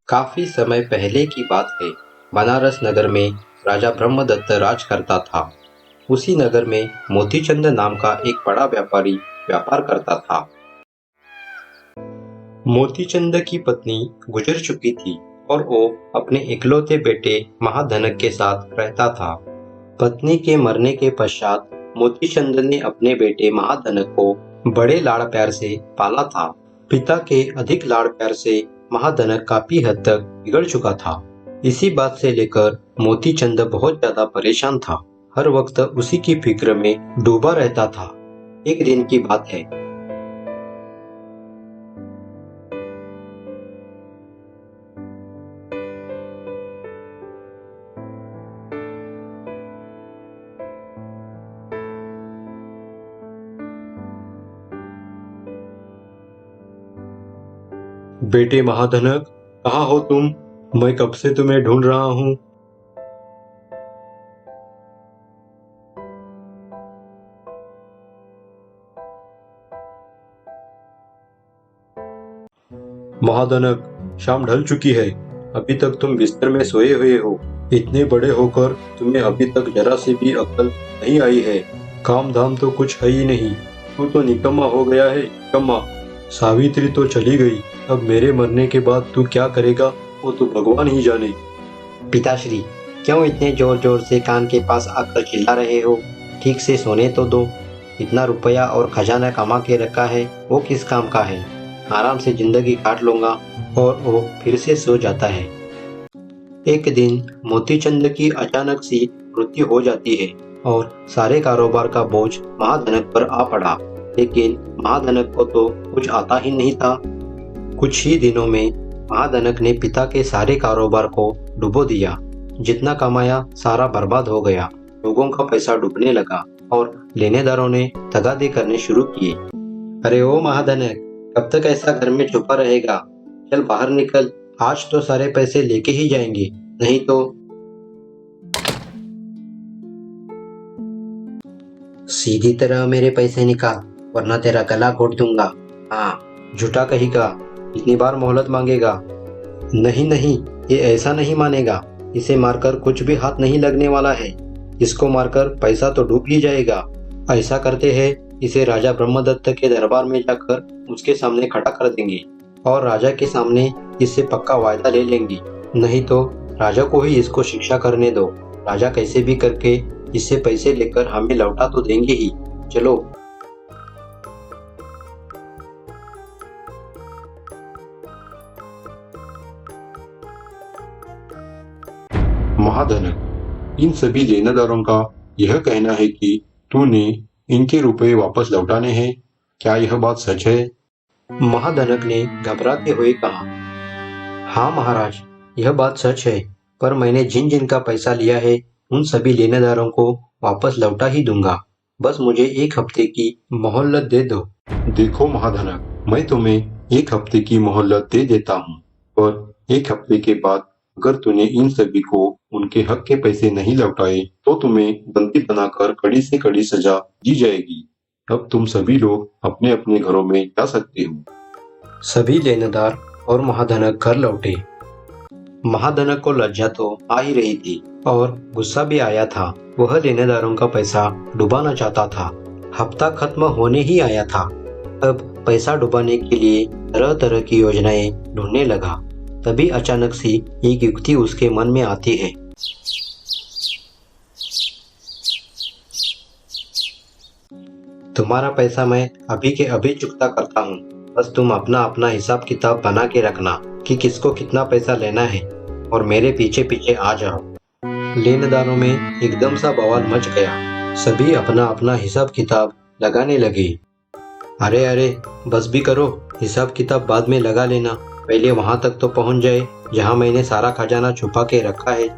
काफी समय पहले की बात है। बनारस नगर में राजा ब्रह्मदत्त राज करता था। उसी नगर में मोतीचंद नाम का एक बड़ा व्यापारी व्यापार करता था। मोतीचंद की पत्नी गुजर चुकी थी और वो अपने इकलौते बेटे महाधनक के साथ रहता था। पत्नी के मरने के पश्चात मोतीचंद ने अपने बेटे महाधनक को बड़े लाड़ प्यार से पाला था। पिता के अधिक लाड़ प्यार से महाधनक काफी हद तक बिगड़ चुका था। इसी बात से लेकर मोतीचंद बहुत ज्यादा परेशान था। हर वक्त उसी की फिक्र में डूबा रहता था। एक दिन की बात है। बेटे महाधनक, कहाँ हो तुम? मैं कब से तुम्हें ढूंढ रहा हूँ। महाधनक, शाम ढल चुकी है। अभी तक तुम बिस्तर में सोए हुए हो। इतने बड़े होकर तुम्हें अभी तक जरा सी भी अक्ल नहीं आई है। काम धाम तो कुछ है ही नहीं। तू तो निकम्मा हो गया है, निकम्मा। सावित्री तो चली गई। अब मेरे मरने के बाद तू क्या करेगा वो तो भगवान ही जाने। पिताश्री, क्यों इतने जोर जोर से कान के पास आकर चिल्ला रहे हो? ठीक से सोने तो दो। इतना रुपया और खजाना कमा के रखा है, वो किस काम का है? आराम से जिंदगी काट लूंगा। और वो फिर से सो जाता है। एक दिन मोतीचंद की अचानक सी मृत्यु हो जाती है और सारे कारोबार का बोझ महाधनक पर आ पड़ा। लेकिन महाधनक को तो कुछ आता ही नहीं था। कुछ ही दिनों में महाधनक ने पिता के सारे कारोबार को डुबो दिया। जितना कमाया सारा बर्बाद हो गया। लोगों का पैसा डूबने लगा और लेनेदारों ने तगादे करने शुरू किए। अरे ओ महाधनक, कब तक ऐसा घर में छुपा रहेगा? चल बाहर निकल। आज तो सारे पैसे लेके ही जाएंगे, नहीं तो। सीधी तरह मेरे पैसे निकाल, वरना तेरा गला घोट दूंगा। हाँ, झूठा कहेगा। इतनी बार मोहलत मांगेगा। नहीं नहीं, ये ऐसा नहीं मानेगा। इसे मारकर कुछ भी हाथ नहीं लगने वाला है। इसको मारकर पैसा तो डूब ही जाएगा। ऐसा करते हैं, इसे राजा ब्रह्मदत्त के दरबार में जाकर उसके सामने खड़ा कर देंगे और राजा के सामने इससे पक्का वायदा ले लेंगे। नहीं तो राजा को ही इसको शिक्षा करने दो। राजा कैसे भी करके इससे पैसे लेकर हमें लौटा तो देंगे ही। चलो। महाधनक, इन सभी लेनदारों का यह कहना है कि तूने इनके रुपए वापस लौटाने हैं। क्या यह बात सच है? महाधनक ने घबराते हुए कहा, हाँ महाराज, यह बात सच है। पर मैंने जिन जिन का पैसा लिया है उन सभी लेनेदारों को वापस लौटा ही दूंगा। बस मुझे एक हफ्ते की मोहलत दे दो। देखो महाधनक, मैं तुम्हें एक हफ्ते की मोहलत दे देता हूँ, पर एक हफ्ते के बाद अगर तूने इन सभी को उनके हक के पैसे नहीं लौटाए तो तुम्हें बंदी बनाकर कड़ी से कड़ी सजा दी जाएगी। अब तुम सभी लोग अपने अपने घरों में जा सकते हो। सभी लेनेदार और महाधनक घर लौटे। महाधनक को लज्जा तो आ ही रही थी और गुस्सा भी आया था। वह लेनेदारों का पैसा डुबाना चाहता था। हफ्ता खत्म होने ही आया था। अब पैसा डुबाने के लिए तरह तरह की योजनाएं ढूंढने लगा। तभी अचानक से एक युक्ति उसके मन में आती है। तुम्हारा पैसा मैं अभी के अभी चुकता करता हूँ। बस तुम अपना अपना हिसाब किताब बना के रखना कि किसको कितना पैसा लेना है और मेरे पीछे पीछे आ जाओ। लेनदारों में एकदम सा बवाल मच गया। सभी अपना अपना हिसाब किताब लगाने लगे। अरे अरे, बस भी करो। हिसाब किताब बाद में लगा लेना। पहले वहां तक तो पहुंच जाए जहां मैंने सारा खजाना छुपा के रखा है।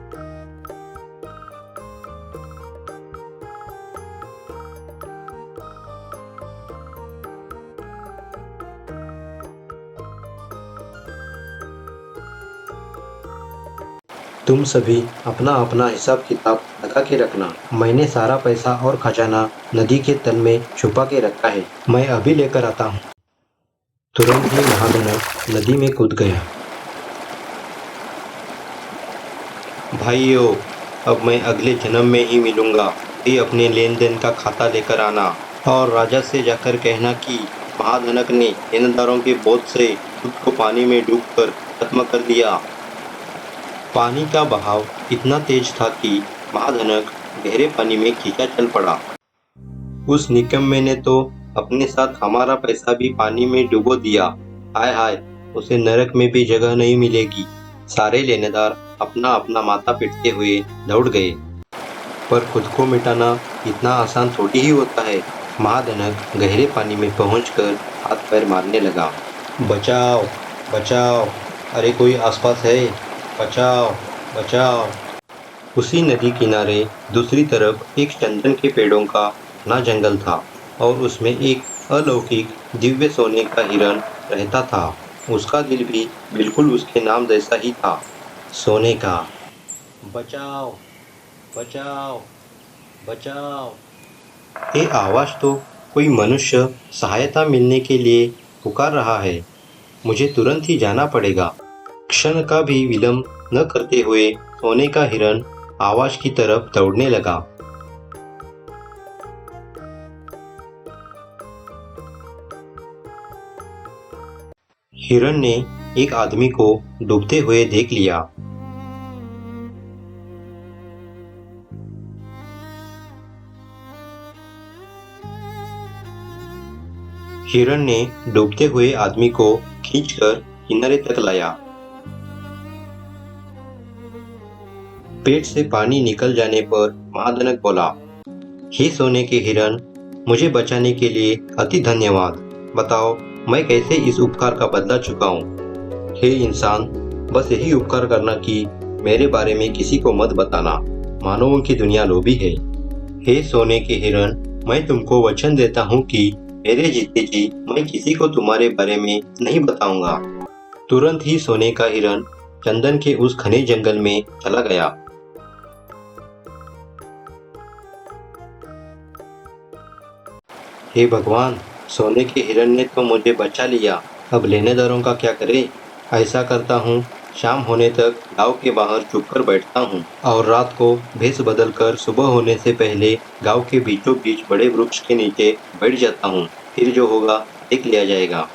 तुम सभी अपना अपना हिसाब किताब लगा के रखना। मैंने सारा पैसा और खजाना नदी के तल में छुपा के रखा है। मैं अभी लेकर आता हूँ। तुरंत ही महाधनक नदी में कूद गया। भाइयों, अब मैं अगले जन्म में ही मिलूंगा। भी अपने लेन देन का खाता लेकर आना और राजा से जाकर कहना कि महाधनक ने लेनदारों के बोझ से खुद को पानी में डूबकर खत्म कर दिया। पानी का बहाव इतना तेज था कि महाधनक गहरे पानी में खींचा चल पड़ा। उस निकम्मे ने तो अपने साथ हमारा पैसा भी पानी में डुबो दिया। हाय हाय, उसे नरक में भी जगह नहीं मिलेगी। सारे लेनेदार अपना अपना माथा पीटते हुए दौड़ गए। पर खुद को मिटाना इतना आसान थोड़ी ही होता है। महाधनक गहरे पानी में पहुंचकर हाथ पैर मारने लगा। बचाओ बचाओ, अरे कोई आसपास है, बचाओ बचाओ। उसी नदी किनारे दूसरी तरफ एक चंदन के पेड़ों का घना जंगल था और उसमें एक अलौकिक दिव्य सोने का हिरण रहता था। उसका दिल भी बिल्कुल उसके नाम जैसा ही था, सोने का। बचाओ बचाओ बचाओ। ये आवाज़ तो कोई मनुष्य सहायता मिलने के लिए पुकार रहा है। मुझे तुरंत ही जाना पड़ेगा। क्षण का भी विलंब न करते हुए सोने का हिरण आवाज़ की तरफ दौड़ने लगा। हिरण ने एक आदमी को डूबते हुए देख लिया। हिरण ने डूबते हुए आदमी को खींचकर किनारे तक लाया। पेट से पानी निकल जाने पर महाधनक बोला, हे सोने के हिरण, मुझे बचाने के लिए अति धन्यवाद। बताओ मैं कैसे इस उपकार का बदला चुकाऊं? हे इंसान, बस यही उपकार करना कि मेरे बारे में किसी को मत बताना। मानवों की दुनिया लोभी है। हे सोने के हिरण, मैं तुमको वचन देता हूँ कि मेरे जीते जी मैं किसी को तुम्हारे बारे में नहीं बताऊंगा। तुरंत ही सोने का हिरण चंदन के उस घने जंगल में चला गया। हे भगवान, सोने के हिरण ने तो मुझे बचा लिया। अब लेनेदारों का क्या करें? ऐसा करता हूँ, शाम होने तक गांव के बाहर चुपकर बैठता हूँ और रात को भेष बदलकर सुबह होने से पहले गांव के बीचों बीच बड़े वृक्ष के नीचे बैठ जाता हूँ। फिर जो होगा देख लिया जाएगा।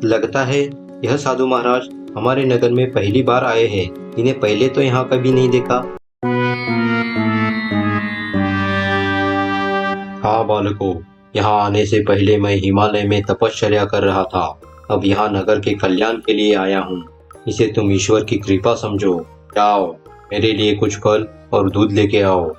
लगता है यह साधु महाराज हमारे नगर में पहली बार आए हैं। इन्हें पहले तो यहाँ कभी नहीं देखा। हाँ बालकों, यहाँ आने से पहले मैं हिमालय में तपश्चर्या कर रहा था। अब यहाँ नगर के कल्याण के लिए आया हूँ। इसे तुम ईश्वर की कृपा समझो। जाओ, मेरे लिए कुछ फल और दूध लेके आओ।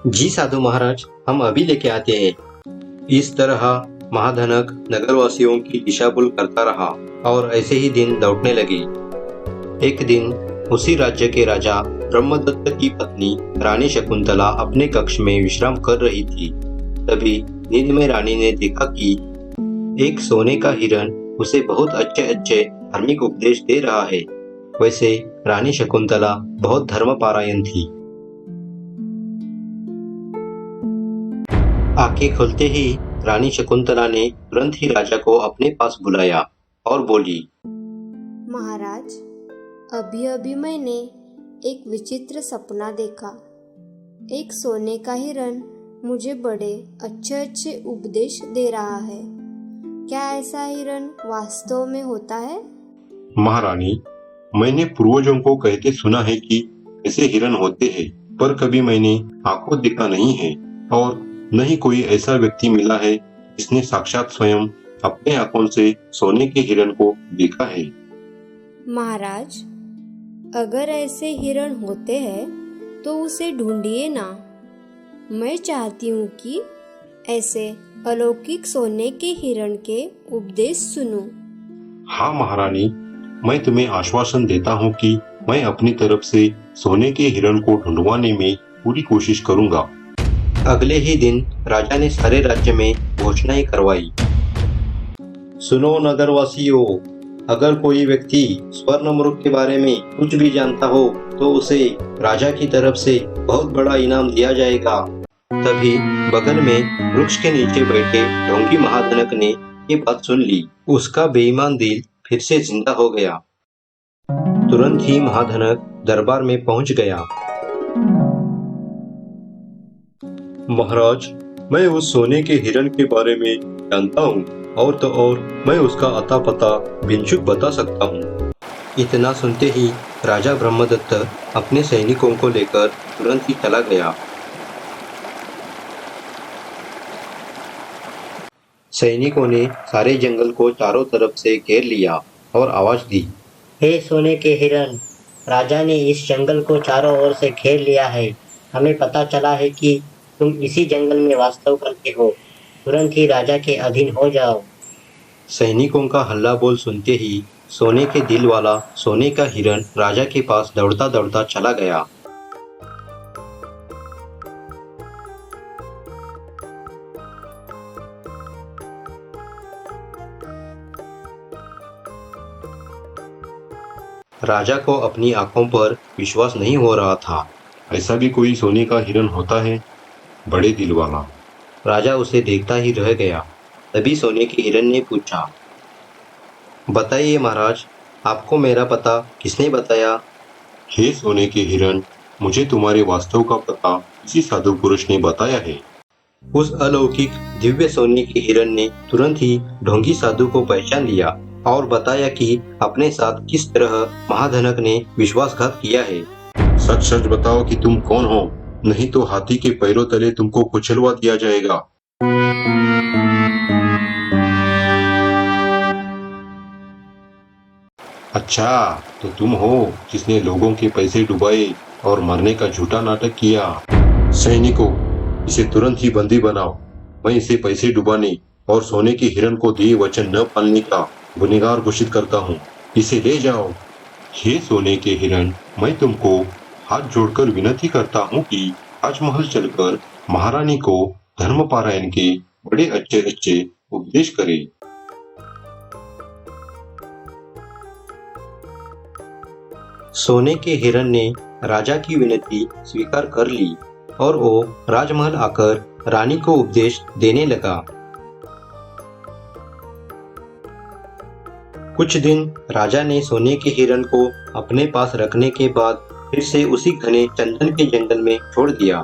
जी साधु महाराज, हम अभी लेके आते हैं। इस तरह महाधनक नगरवासियों की दिशा भूल करता रहा और ऐसे ही दिन दौड़ने लगे। एक दिन उसी राज्य के राजा ब्रह्मदत्त की पत्नी रानी शकुंतला अपने कक्ष में विश्राम कर रही थी। तभी नींद में रानी ने देखा कि एक सोने का हिरण उसे बहुत अच्छे अच्छे धार्मिक उपदेश दे रहा है। वैसे रानी शकुंतला बहुत धर्मपरायण थी। आंखें खुलते ही रानी शकुंतला ने तुरंत ही राजा को अपने पास बुलाया और बोली, महाराज, अभी अभी मैंने एक विचित्र सपना देखा। एक सोने का हिरण मुझे बड़े अच्छे अच्छे उपदेश दे रहा है। क्या ऐसा हिरण वास्तव में होता है? महारानी, मैंने पूर्वजों को कहते सुना है कि ऐसे हिरण होते हैं, पर कभी मैंने आंखों देखा नहीं है और न ही कोई ऐसा व्यक्ति मिला है जिसने साक्षात स्वयं अपने आंखों से सोने के हिरण को देखा है। महाराज, अगर ऐसे हिरण होते हैं तो उसे ढूंढिए ना। मैं चाहती हूँ कि ऐसे अलौकिक सोने के हिरण के उपदेश सुनूं। हाँ महारानी, मैं तुम्हें आश्वासन देता हूँ कि मैं अपनी तरफ से सोने के हिरण को ढूंढवाने में पूरी कोशिश करूँगा। अगले ही दिन राजा ने सारे राज्य में घोषणाएं करवाई। सुनो नगरवासियों, अगर कोई व्यक्ति स्वर्ण मृग के बारे में कुछ भी जानता हो तो उसे राजा की तरफ से बहुत बड़ा इनाम दिया जाएगा। तभी बगल में वृक्ष के नीचे बैठे ढोंगी महाधनक ने ये बात सुन ली। उसका बेईमान दिल फिर से जिंदा हो गया। तुरंत ही महाधनक दरबार में पहुंच गया। महाराज, मैं उस सोने के हिरण के बारे में जानता हूँ, और तो और मैं उसका अता पता बिनचुक बता सकता हूँ। इतना सुनते ही राजा ब्रह्मदत्त अपने सैनिकों को लेकर तुरंत ही चला गया। सैनिकों ने सारे जंगल को चारों तरफ से घेर लिया और आवाज दी, हे सोने के हिरण, राजा ने इस जंगल को चारों ओर से घेर लिया है। हमें पता चला है कि तुम इसी जंगल में वास्तव करते हो। तुरंत ही राजा के अधीन हो जाओ। सैनिकों का हल्ला बोल सुनते ही सोने के दिल वाला सोने का हिरण राजा के पास दौड़ता दौड़ता चला गया। राजा को अपनी आंखों पर विश्वास नहीं हो रहा था। ऐसा भी कोई सोने का हिरण होता है? बड़े दिल वाला। राजा उसे देखता ही रह गया। तभी सोने के हिरण ने पूछा, बताइए महाराज, आपको मेरा पता किसने बताया? हे सोने के हिरण, मुझे तुम्हारे वास्तव का पता किसी साधु पुरुष ने बताया है। उस अलौकिक दिव्य सोने के हिरण ने तुरंत ही ढोंगी साधु को पहचान लिया और बताया कि अपने साथ किस तरह महाधनक ने विश्वासघात किया है। सच सच बताओ कि तुम कौन हो, नहीं तो हाथी के पैरों तले तुमको कुचलवा दिया जाएगा। अच्छा, तो तुम हो जिसने लोगों के पैसे डुबाए और मरने का झूठा नाटक किया। सैनिकों, इसे तुरंत ही बंदी बनाओ। मैं इसे पैसे डुबाने और सोने के हिरण को दिए वचन न पालने का गुनहगार घोषित करता हूँ। इसे ले जाओ। हे सोने के हिरण, मैं तुमको हाथ जोड़कर विनती करता हूँ कि राजमहल चलकर महारानी को धर्मपारायण के बड़े अच्छे अच्छे उपदेश करे। सोने के हिरण ने राजा की विनती स्वीकार कर ली और वो राजमहल आकर रानी को उपदेश देने लगा। कुछ दिन राजा ने सोने के हिरण को अपने पास रखने के बाद फिर से उसी घने चंदन के जंगल में छोड़ दिया।